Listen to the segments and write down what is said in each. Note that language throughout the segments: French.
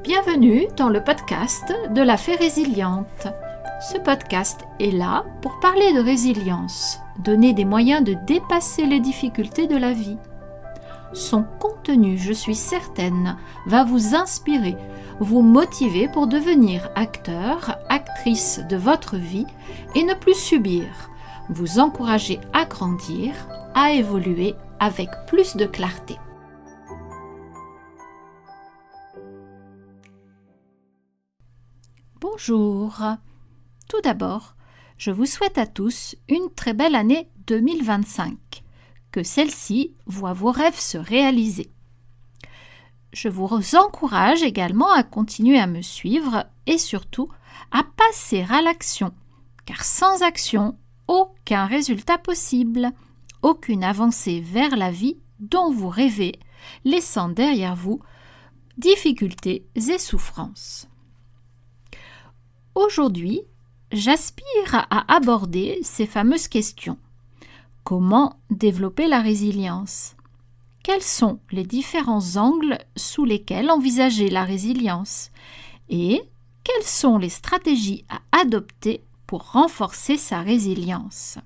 Bienvenue dans le podcast de la Fée Résiliente. Ce podcast est là pour parler de résilience, donner des moyens de dépasser les difficultés de la vie. Son contenu, je suis certaine, va vous inspirer, vous motiver pour devenir acteur, actrice de votre vie et ne plus subir, vous encourager à grandir, à évoluer avec plus de clarté. Bonjour. Tout d'abord, je vous souhaite à tous une très belle année 2025. Que celle-ci voit vos rêves se réaliser. Je vous encourage également à continuer à me suivre et surtout à passer à l'action, car sans action, aucun résultat possible, aucune avancée vers la vie dont vous rêvez, laissant derrière vous difficultés et souffrances. Aujourd'hui, j'aspire à aborder ces fameuses questions. Comment développer la résilience ? Quels sont les différents angles sous lesquels envisager la résilience ? Et quelles sont les stratégies à adopter pour renforcer sa résilience ?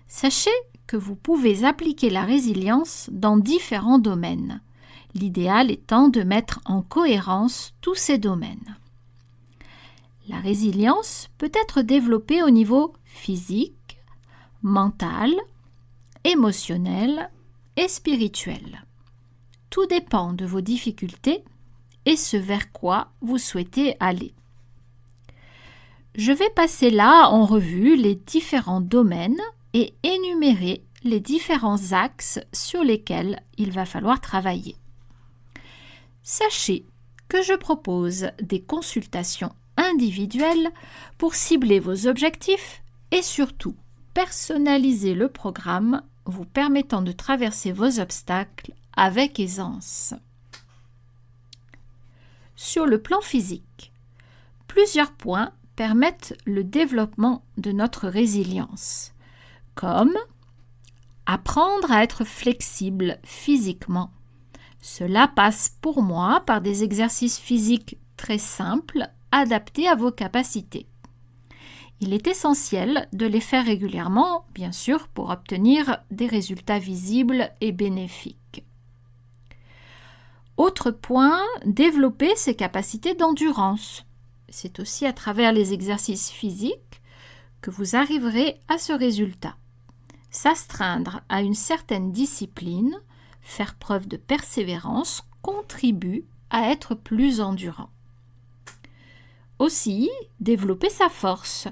Sachez que vous pouvez appliquer la résilience dans différents domaines, l'idéal étant de mettre en cohérence tous ces domaines. La résilience peut être développée au niveau physique, mental, émotionnel et spirituel. Tout dépend de vos difficultés et ce vers quoi vous souhaitez aller. Je vais passer là en revue les différents domaines et énumérer les différents axes sur lesquels il va falloir travailler. Sachez que je propose des consultations individuelles pour cibler vos objectifs et surtout personnaliser le programme vous permettant de traverser vos obstacles avec aisance. Sur le plan physique, plusieurs points permettent le développement de notre résilience, comme apprendre à être flexible physiquement. Cela passe pour moi par des exercices physiques très simples, adaptés à vos capacités. Il est essentiel de les faire régulièrement, bien sûr, pour obtenir des résultats visibles et bénéfiques. Autre point, développer ses capacités d'endurance. C'est aussi à travers les exercices physiques que vous arriverez à ce résultat. S'astreindre à une certaine discipline, faire preuve de persévérance, contribue à être plus endurant. Aussi, développer sa force.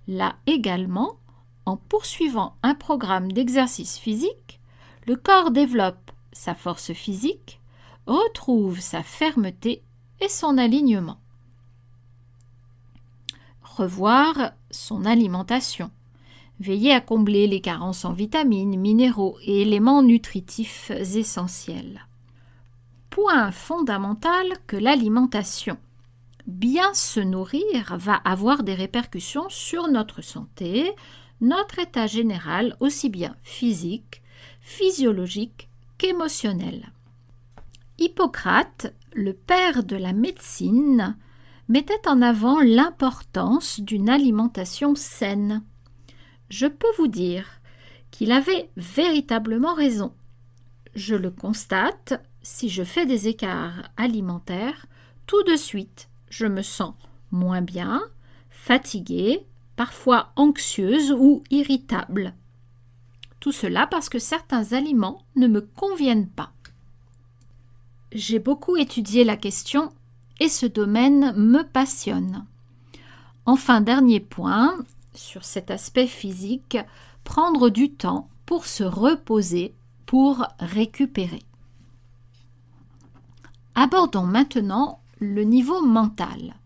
Là également, en poursuivant un programme d'exercice physique, le corps développe sa force physique, retrouve sa fermeté et son alignement. Revoir son alimentation. Veiller à combler les carences en vitamines, minéraux et éléments nutritifs essentiels. Point fondamental que l'alimentation. Bien se nourrir va avoir des répercussions sur notre santé, notre état général, aussi bien physique, physiologique qu'émotionnel. Hippocrate, le père de la médecine, mettait en avant l'importance d'une alimentation saine. Je peux vous dire qu'il avait véritablement raison. Je le constate, si je fais des écarts alimentaires, tout de suite, je me sens moins bien, fatiguée, parfois anxieuse ou irritable. Tout cela parce que certains aliments ne me conviennent pas. J'ai beaucoup étudié la question et ce domaine me passionne. Enfin, dernier point, sur cet aspect physique, prendre du temps pour se reposer, pour récupérer. Abordons maintenant le niveau mental.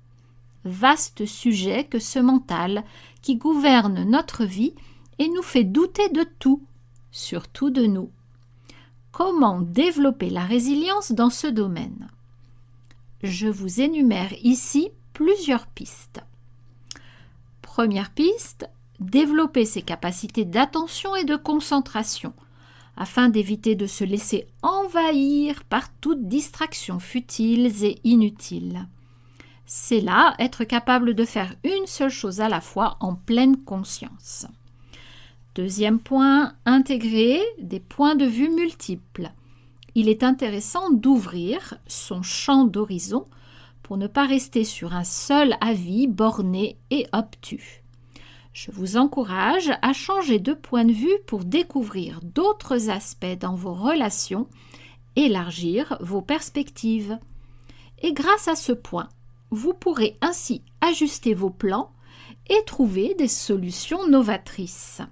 Vaste sujet que ce mental qui gouverne notre vie et nous fait douter de tout, surtout de nous. Comment développer la résilience dans ce domaine ? Je vous énumère ici plusieurs pistes. Première piste, développer ses capacités d'attention et de concentration. afin d'éviter de se laisser envahir par toute distraction futile et inutile. C'est là être capable de faire une seule chose à la fois en pleine conscience. Deuxième point, intégrer des points de vue multiples. Il est intéressant d'ouvrir son champ d'horizon pour ne pas rester sur un seul avis borné et obtus. Je vous encourage à changer de point de vue pour découvrir d'autres aspects dans vos relations, élargir vos perspectives. Et grâce à ce point, vous pourrez ainsi ajuster vos plans et trouver des solutions novatrices.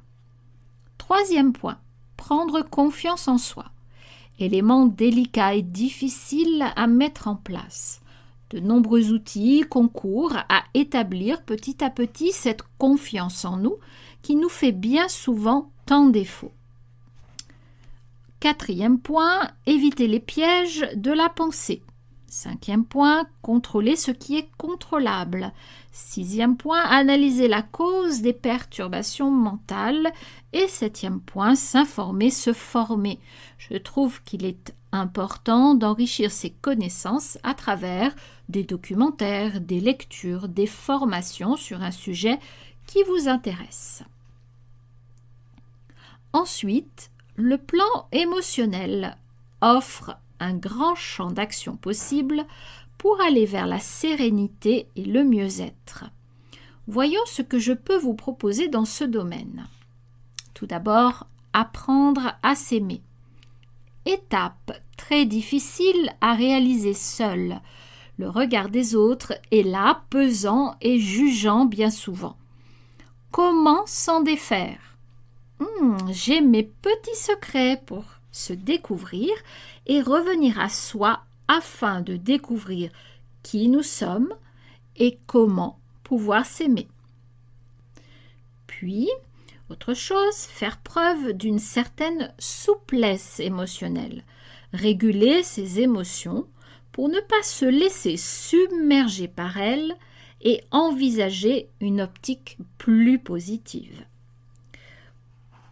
Troisième point, prendre confiance en soi. Élément délicat et difficile à mettre en place. De nombreux outils concourent à établir petit à petit cette confiance en nous qui nous fait bien souvent tant défaut. Quatrième point, éviter les pièges de la pensée. Cinquième point, contrôler ce qui est contrôlable. Sixième point, analyser la cause des perturbations mentales. Et septième point, s'informer, se former. Je trouve qu'il est important d'enrichir ses connaissances à travers des documentaires, des lectures, des formations sur un sujet qui vous intéresse. Ensuite, le plan émotionnel offre un grand champ d'action possible pour aller vers la sérénité et le mieux-être. Voyons ce que je peux vous proposer dans ce domaine. Tout d'abord, apprendre à s'aimer. Étape très difficile à réaliser seule. Le regard des autres est là, pesant et jugeant bien souvent. Comment s'en défaire ? J'ai mes petits secrets pour se découvrir et revenir à soi afin de découvrir qui nous sommes et comment pouvoir s'aimer. Puis, autre chose, faire preuve d'une certaine souplesse émotionnelle, réguler ses émotions pour ne pas se laisser submerger par elles et envisager une optique plus positive.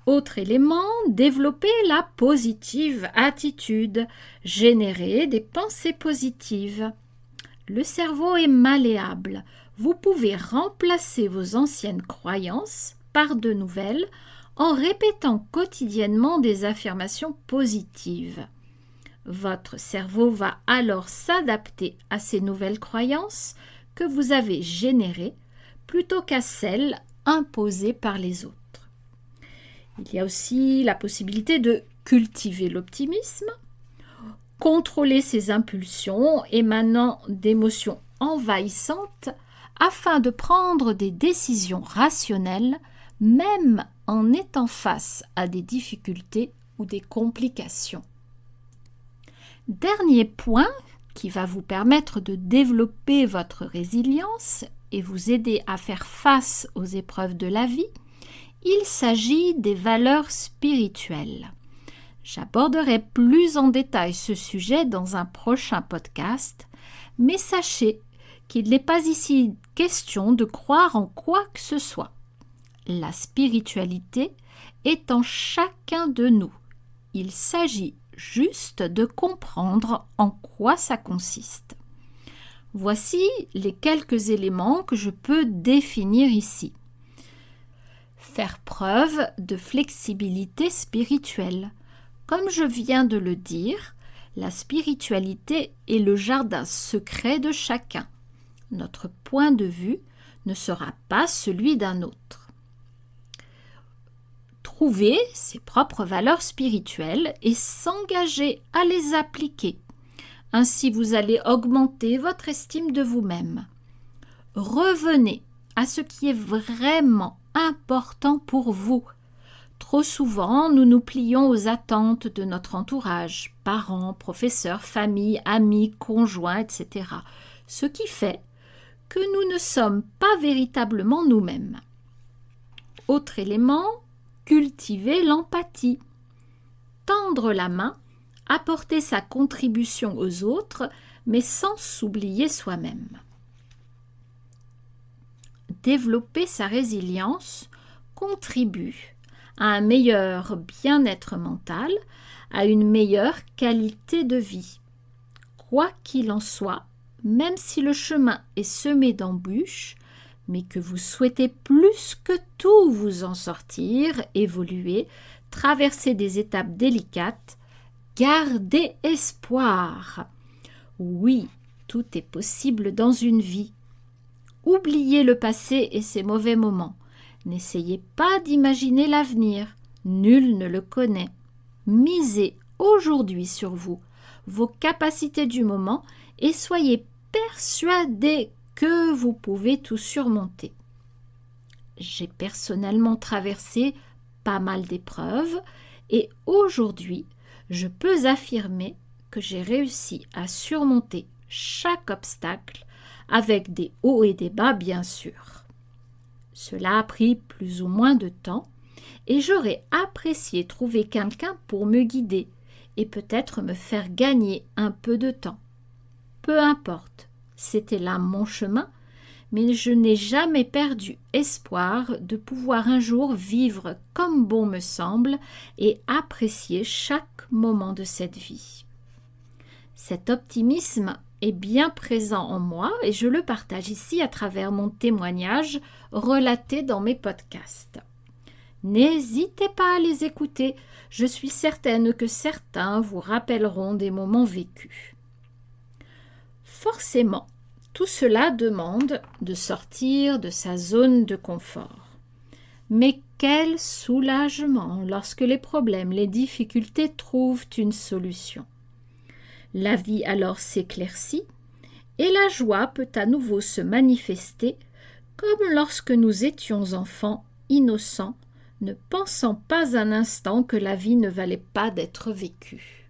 Autre élément, développer la positive attitude, générer des pensées positives. Le cerveau est malléable. Vous pouvez remplacer vos anciennes croyances par de nouvelles en répétant quotidiennement des affirmations positives. Votre cerveau va alors s'adapter à ces nouvelles croyances que vous avez générées plutôt qu'à celles imposées par les autres. Il y a aussi la possibilité de cultiver l'optimisme, contrôler ses impulsions émanant d'émotions envahissantes afin de prendre des décisions rationnelles même en étant face à des difficultés ou des complications. Dernier point qui va vous permettre de développer votre résilience et vous aider à faire face aux épreuves de la vie, il s'agit des valeurs spirituelles. J'aborderai plus en détail ce sujet dans un prochain podcast, mais sachez qu'il n'est pas ici question de croire en quoi que ce soit. La spiritualité est en chacun de nous. Il s'agit juste de comprendre en quoi ça consiste. Voici les quelques éléments que je peux définir ici. Faire preuve de flexibilité spirituelle. Comme je viens de le dire, la spiritualité est le jardin secret de chacun. Notre point de vue ne sera pas celui d'un autre. Trouver ses propres valeurs spirituelles et s'engager à les appliquer. Ainsi, vous allez augmenter votre estime de vous-même. Revenez à ce qui est vraiment important pour vous. Trop souvent, nous nous plions aux attentes de notre entourage, parents, professeurs, famille, amis, conjoints, etc. Ce qui fait que nous ne sommes pas véritablement nous-mêmes. Autre élément, cultiver l'empathie. Tendre la main, apporter sa contribution aux autres, mais sans s'oublier soi-même. Développer sa résilience contribue à un meilleur bien-être mental, à une meilleure qualité de vie. Quoi qu'il en soit, même si le chemin est semé d'embûches, mais que vous souhaitez plus que tout vous en sortir, évoluer, traverser des étapes délicates, gardez espoir. Oui, tout est possible dans une vie. Oubliez le passé et ses mauvais moments. N'essayez pas d'imaginer l'avenir. Nul ne le connaît. Misez aujourd'hui sur vous, vos capacités du moment et soyez persuadés que vous pouvez tout surmonter. J'ai personnellement traversé pas mal d'épreuves et aujourd'hui, je peux affirmer que j'ai réussi à surmonter chaque obstacle avec des hauts et des bas bien sûr. Cela a pris plus ou moins de temps et j'aurais apprécié trouver quelqu'un pour me guider et peut-être me faire gagner un peu de temps. Peu importe, c'était là mon chemin, mais je n'ai jamais perdu espoir de pouvoir un jour vivre comme bon me semble et apprécier chaque moment de cette vie. Cet optimisme est bien présent en moi et je le partage ici à travers mon témoignage relaté dans mes podcasts. N'hésitez pas à les écouter, je suis certaine que certains vous rappelleront des moments vécus. Forcément, tout cela demande de sortir de sa zone de confort. Mais quel soulagement lorsque les problèmes, les difficultés trouvent une solution. La vie alors s'éclaircit et la joie peut à nouveau se manifester comme lorsque nous étions enfants, innocents, ne pensant pas un instant que la vie ne valait pas d'être vécue.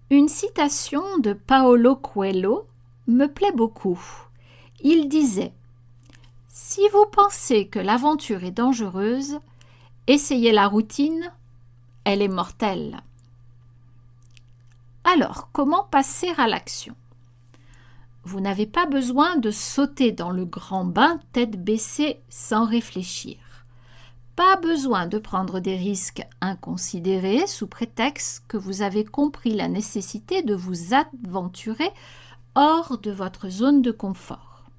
Une citation de Paulo Coelho me plaît beaucoup. Il disait « Si vous pensez que l'aventure est dangereuse, essayez la routine, elle est mortelle. » Alors, comment passer à l'action? Vous n'avez pas besoin de sauter dans le grand bain tête baissée sans réfléchir. Pas besoin de prendre des risques inconsidérés sous prétexte que vous avez compris la nécessité de vous aventurer hors de votre zone de confort.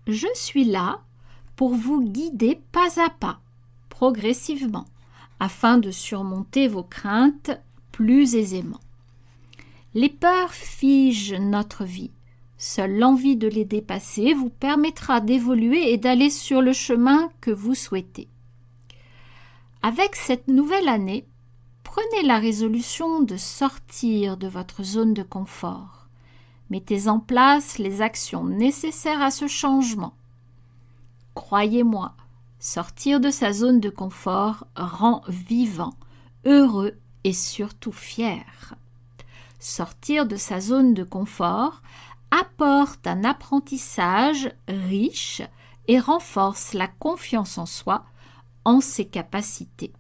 Je suis là pour vous guider pas à pas, progressivement, afin de surmonter vos craintes plus aisément. Les peurs figent notre vie. Seule l'envie de les dépasser vous permettra d'évoluer et d'aller sur le chemin que vous souhaitez. Avec cette nouvelle année, prenez la résolution de sortir de votre zone de confort. Mettez en place les actions nécessaires à ce changement. Croyez-moi, sortir de sa zone de confort rend vivant, heureux et surtout fier. Sortir de sa zone de confort apporte un apprentissage riche et renforce la confiance en soi, en ses capacités.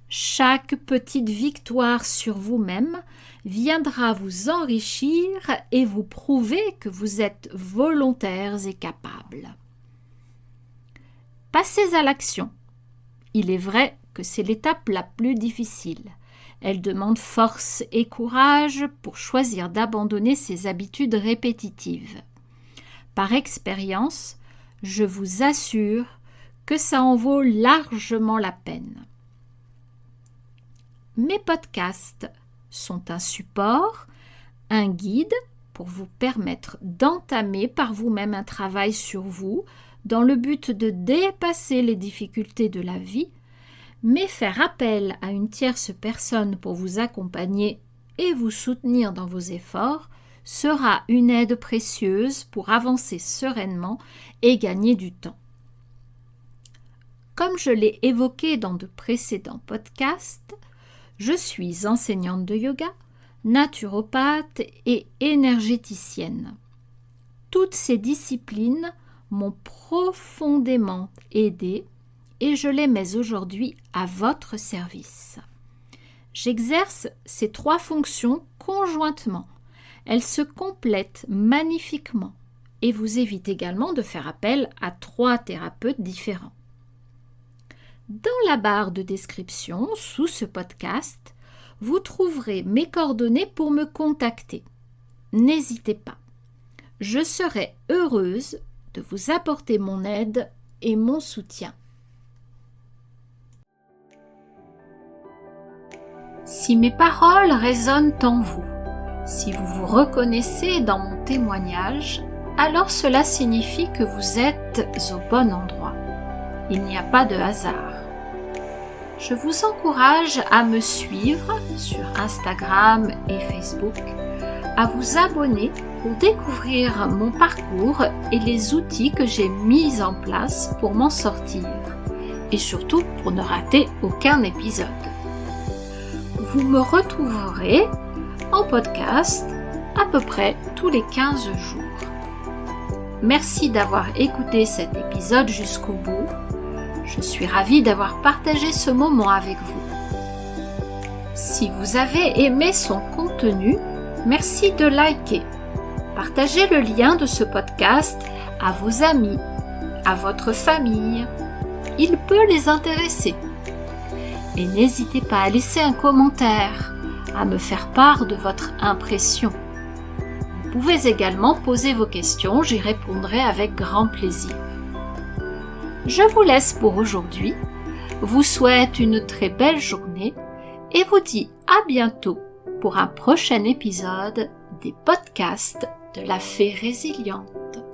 Chaque petite victoire sur vous-même viendra vous enrichir et vous prouver que vous êtes volontaires et capables. Passez à l'action. Il est vrai que c'est l'étape la plus difficile. Elle demande force et courage pour choisir d'abandonner ses habitudes répétitives. Par expérience, je vous assure que ça en vaut largement la peine. Mes podcasts sont un support, un guide pour vous permettre d'entamer par vous-même un travail sur vous dans le but de dépasser les difficultés de la vie, mais faire appel à une tierce personne pour vous accompagner et vous soutenir dans vos efforts sera une aide précieuse pour avancer sereinement et gagner du temps. Comme je l'ai évoqué dans de précédents podcasts, je suis enseignante de yoga, naturopathe et énergéticienne. Toutes ces disciplines m'ont profondément aidée et je les mets aujourd'hui à votre service. J'exerce ces 3 fonctions conjointement. Elles se complètent magnifiquement et vous évitent également de faire appel à 3 thérapeutes différents. Dans la barre de description, sous ce podcast, vous trouverez mes coordonnées pour me contacter. N'hésitez pas. Je serai heureuse de vous apporter mon aide et mon soutien. Si mes paroles résonnent en vous, si vous vous reconnaissez dans mon témoignage, alors cela signifie que vous êtes au bon endroit. Il n'y a pas de hasard. Je vous encourage à me suivre sur Instagram et Facebook, à vous abonner pour découvrir mon parcours et les outils que j'ai mis en place pour m'en sortir, et surtout pour ne rater aucun épisode. Vous me retrouverez en podcast à peu près tous les 15 jours. Merci d'avoir écouté cet épisode jusqu'au bout. Je suis ravie d'avoir partagé ce moment avec vous. Si vous avez aimé son contenu, merci de liker. Partagez le lien de ce podcast à vos amis, à votre famille. Il peut les intéresser. Et n'hésitez pas à laisser un commentaire, à me faire part de votre impression. Vous pouvez également poser vos questions, j'y répondrai avec grand plaisir. Je vous laisse pour aujourd'hui, vous souhaite une très belle journée et vous dis à bientôt pour un prochain épisode des podcasts de la Fée Résiliente.